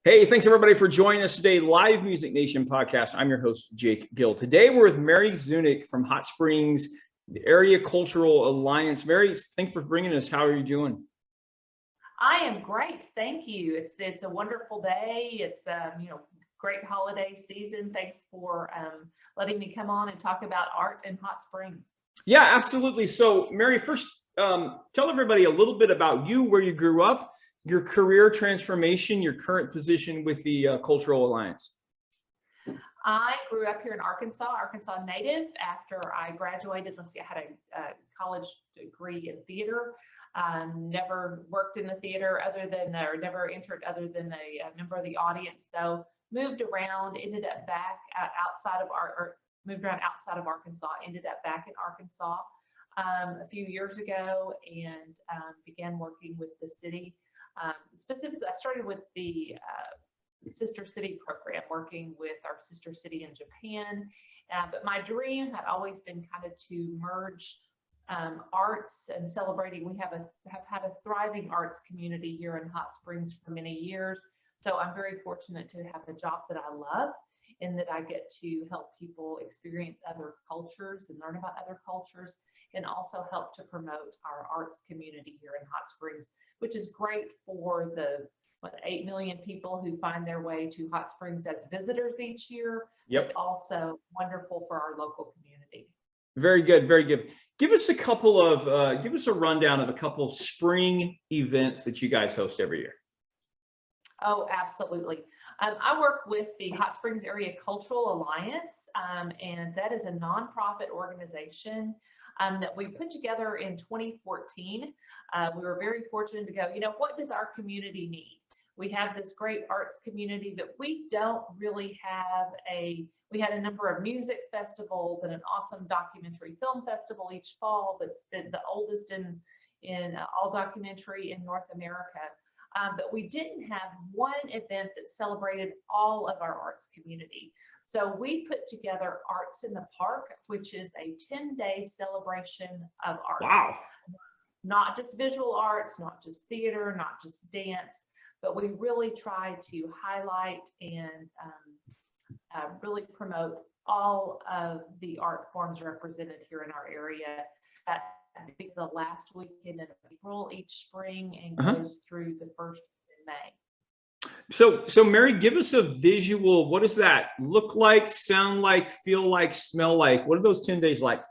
Hey, thanks everybody for joining us today, Live Music Nation podcast. I'm your host, Jake Gill. Today we're with Mary Zunick from Hot Springs, the Area Cultural Alliance. Mary, thanks for bringing us. How are you doing? I am great, thank you. It's a wonderful day. It's great holiday season. Thanks for letting me come on and talk about art in Hot Springs. Yeah, absolutely. So, Mary, first, tell everybody a little bit about you, where you grew up, your career transformation, your current position with the Cultural Alliance. I grew up here in Arkansas native. After I graduated, I had a college degree in theater. Never worked in the theater or never entered other than a member of the audience, though. Moved around, ended up back moved around outside of Arkansas, ended up back in Arkansas a few years ago, and began working with the city. Specifically, I started with the Sister City program, working with our sister city in Japan. But my dream had always been kind of to merge arts and celebrating. We have had a thriving arts community here in Hot Springs for many years. So I'm very fortunate to have a job that I love, and that I get to help people experience other cultures and learn about other cultures, and also help to promote our arts community here in Hot Springs, which is great for the 8 million people who find their way to Hot Springs as visitors each year. Yep. But also wonderful for our local community. Very good, very good. Give us a rundown of a couple of spring events that you guys host every year. Oh, absolutely. I work with the Hot Springs Area Cultural Alliance, and that is a nonprofit organization that we put together in 2014. We were very fortunate to go, what does our community need? We have this great arts community, but we don't really have we had a number of music festivals and an awesome documentary film festival each fall that's the oldest in all documentary in North America. But we didn't have one event that celebrated all of our arts community. So we put together Arts in the Park, which is a 10-day celebration of arts. Wow. Not just visual arts, not just theater, not just dance, but we really try to highlight and really promote all of the art forms represented here in our area. That is the last weekend in April each spring and goes through the first in May. So Mary, give us a visual. What does that look like, sound like, feel like, smell like? What are those 10 days like?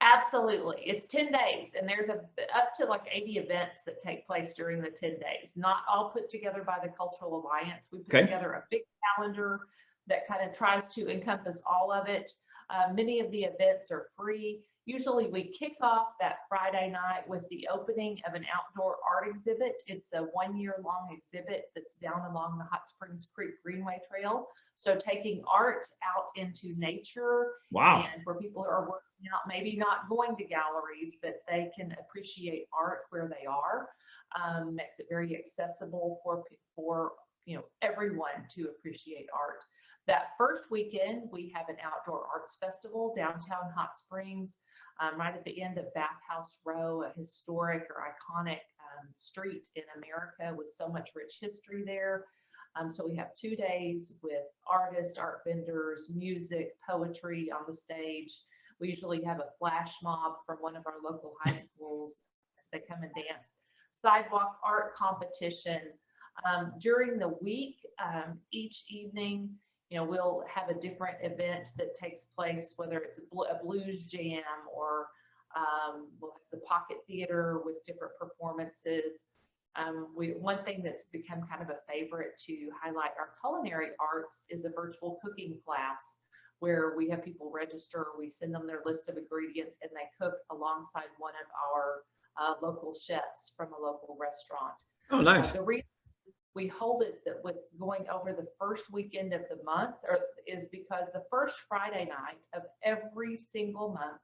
Absolutely. It's 10 days, and there's up to 80 events that take place during the 10 days, not all put together by the Cultural Alliance. We put together a big calendar that kind of tries to encompass all of it. Many of the events are free. Usually we kick off that Friday night with the opening of an outdoor art exhibit. It's a 1-year-long exhibit that's down along the Hot Springs Creek Greenway Trail. So taking art out into nature. Wow. And where people are working out, maybe not going to galleries, but they can appreciate art where they are. Makes it very accessible for everyone to appreciate art. That first weekend, we have an outdoor arts festival downtown Hot Springs, right at the end of Bathhouse Row, a historic or iconic street in America with so much rich history there. So we have 2 days with artists, art vendors, music, poetry on the stage. We usually have a flash mob from one of our local high schools. They come and dance. Sidewalk art competition. During the week, each evening, we'll have a different event that takes place, whether it's a blues jam or we'll have the pocket theater with different performances. One thing that's become kind of a favorite to highlight our culinary arts is a virtual cooking class where we have people register. We send them their list of ingredients and they cook alongside one of our local chefs from a local restaurant. Oh, nice. The reason we hold it with going over the first weekend of the month is because the first Friday night of every single month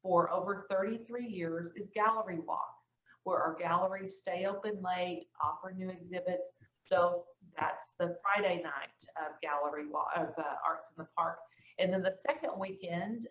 for over 33 years is Gallery Walk, where our galleries stay open late, offer new exhibits. So that's the Friday night of Gallery Walk of Arts in the Park. And then the second weekend,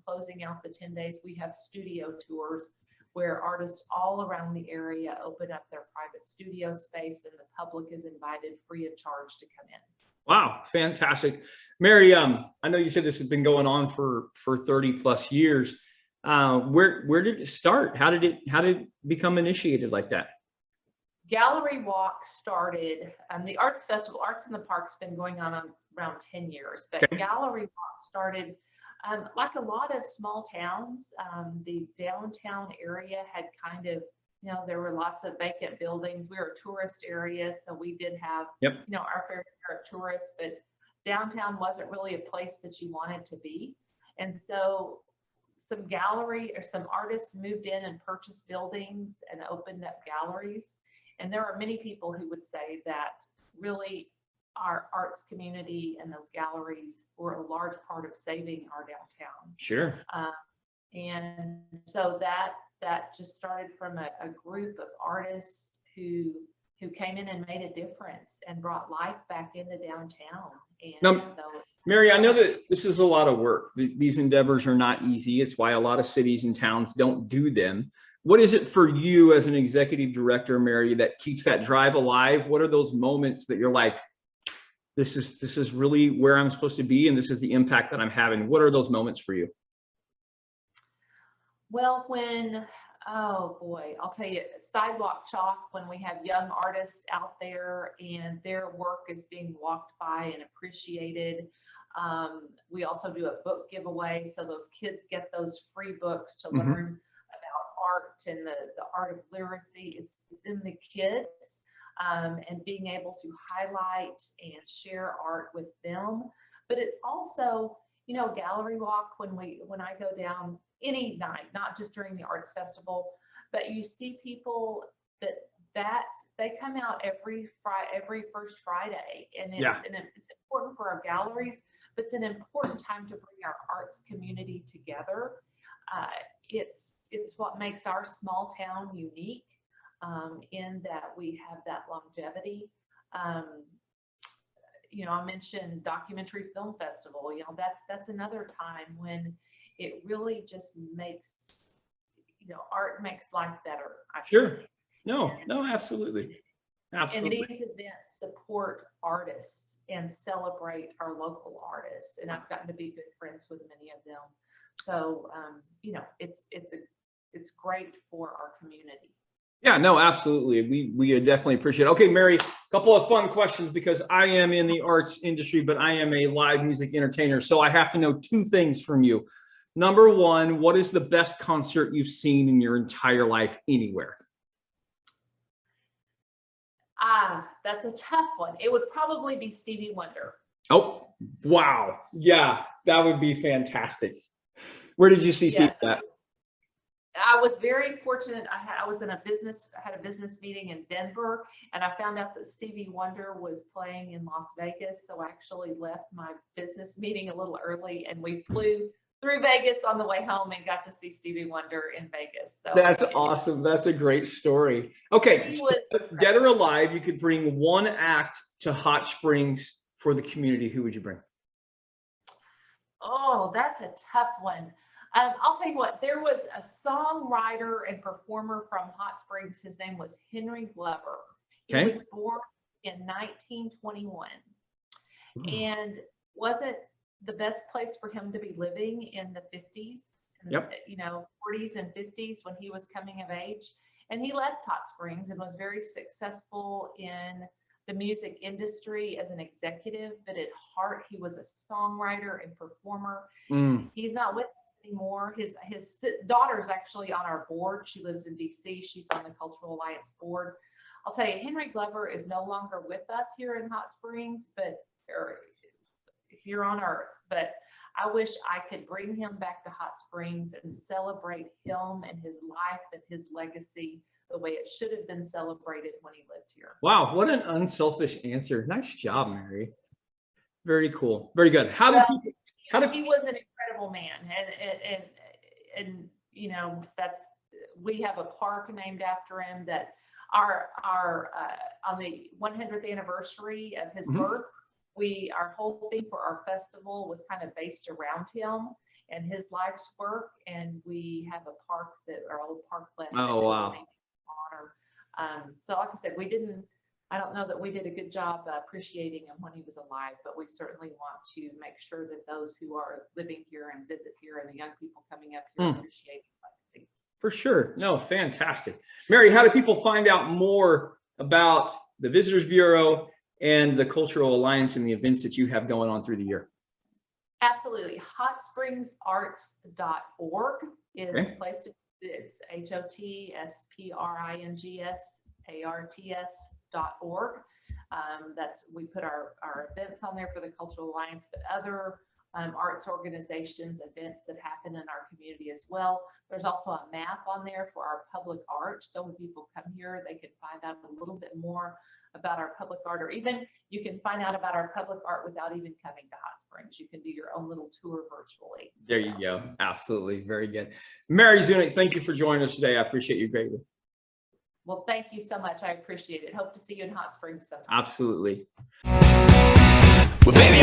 closing out the 10 days, we have studio tours where artists all around the area open up their private studio space and the public is invited free of charge to come in. Wow, fantastic. Mary, I know you said this has been going on for 30 plus years. Where did it start? How did it become initiated like that? Gallery Walk started, the Arts Festival, Arts in the Park's been going on around 10 years, but Okay. Gallery Walk started like a lot of small towns. The downtown area had kind of, there were lots of vacant buildings. We were a tourist area, so we did have, Yep. our fair share of tourists, but downtown wasn't really a place that you wanted to be. And so some artists moved in and purchased buildings and opened up galleries. And there are many people who would say that really our arts community and those galleries were a large part of saving our downtown. Sure. And so that just started from a group of artists who came in and made a difference and brought life back into downtown. And now, so, Mary, I know that this is a lot of work. These endeavors are not easy. It's why a lot of cities and towns don't do them. What is it for you as an executive director, Mary, that keeps that drive alive? What are those moments that you're like, this is really where I'm supposed to be, and this is the impact that I'm having? What are those moments for you? Well, oh boy, I'll tell you, Sidewalk Chalk, when we have young artists out there and their work is being walked by and appreciated. We also do a book giveaway, so those kids get those free books to learn about art and the art of literacy. It's in the kids, and being able to highlight and share art with them. But it's also, Gallery Walk, when I go down any night, not just during the arts festival, but you see people that they come out every first Friday, and it's important for our galleries, but it's an important time to bring our arts community together. It's what makes our small town unique, in that we have that longevity. I mentioned Documentary Film Festival. That's another time when it really just makes, art makes life better. Sure. No, absolutely. Absolutely. And these events support artists and celebrate our local artists. And I've gotten to be good friends with many of them. So, it's great for our community. Yeah, no, absolutely. We definitely appreciate it. Okay, Mary, a couple of fun questions, because I am in the arts industry, but I am a live music entertainer. So I have to know two things from you. Number one, what is the best concert you've seen in your entire life anywhere? That's a tough one. It would probably be Stevie Wonder. Oh, wow. Yeah, that would be fantastic. Where did you see that? I was very fortunate. I had a business meeting in Denver, and I found out that Stevie Wonder was playing in Las Vegas. So I actually left my business meeting a little early, and we flew through Vegas on the way home and got to see Stevie Wonder in Vegas. So that's awesome. That's a great story. Okay, dead or alive, you could bring one act to Hot Springs for the community. Who would you bring? Oh, that's a tough one. I'll tell you what, there was a songwriter and performer from Hot Springs. His name was Henry Glover. He was born in 1921. And wasn't the best place for him to be living in the 50s, Yep. 40s and 50s when he was coming of age. And he left Hot Springs and was very successful in the music industry as an executive, but at heart, he was a songwriter and performer. He's not with us anymore. His daughter's actually on our board. She lives in DC. She's on the Cultural Alliance board. I'll tell you, Henry Glover is no longer with us here in Hot Springs, but here on earth. But I wish I could bring him back to Hot Springs and celebrate him and his life and his legacy the way it should have been celebrated when he lived here. Wow, what an unselfish answer. Nice job, Mary. Very cool. Very good. He was an incredible man, and we have a park named after him. That our on the 100th anniversary of his birth, our whole thing for our festival was kind of based around him. and his life's work. And we have a park that our old park left. Oh, wow. Honor. So like I said, I don't know that we did a good job appreciating him when he was alive, but we certainly want to make sure that those who are living here and visit here and the young people coming up here appreciate his legacy. For sure. No, fantastic. Mary, how do people find out more about the Visitors Bureau and the Cultural Alliance and the events that you have going on through the year? Absolutely. hotspringsarts.org is the place to. It's HOTSPRINGSARTS.org. We put our events on there for the Cultural Alliance, but other arts organizations, events that happen in our community as well. There's also a map on there for our public art. So when people come here, they can find out a little bit more about our public art, or even you can find out about our public art without even coming to Hot Springs. You can do your own little tour virtually. There you go. Absolutely. Very good. Mary Zunick, thank you for joining us today. I appreciate you greatly. Well, thank you so much. I appreciate it. Hope to see you in Hot Springs sometime. Absolutely. Well, baby,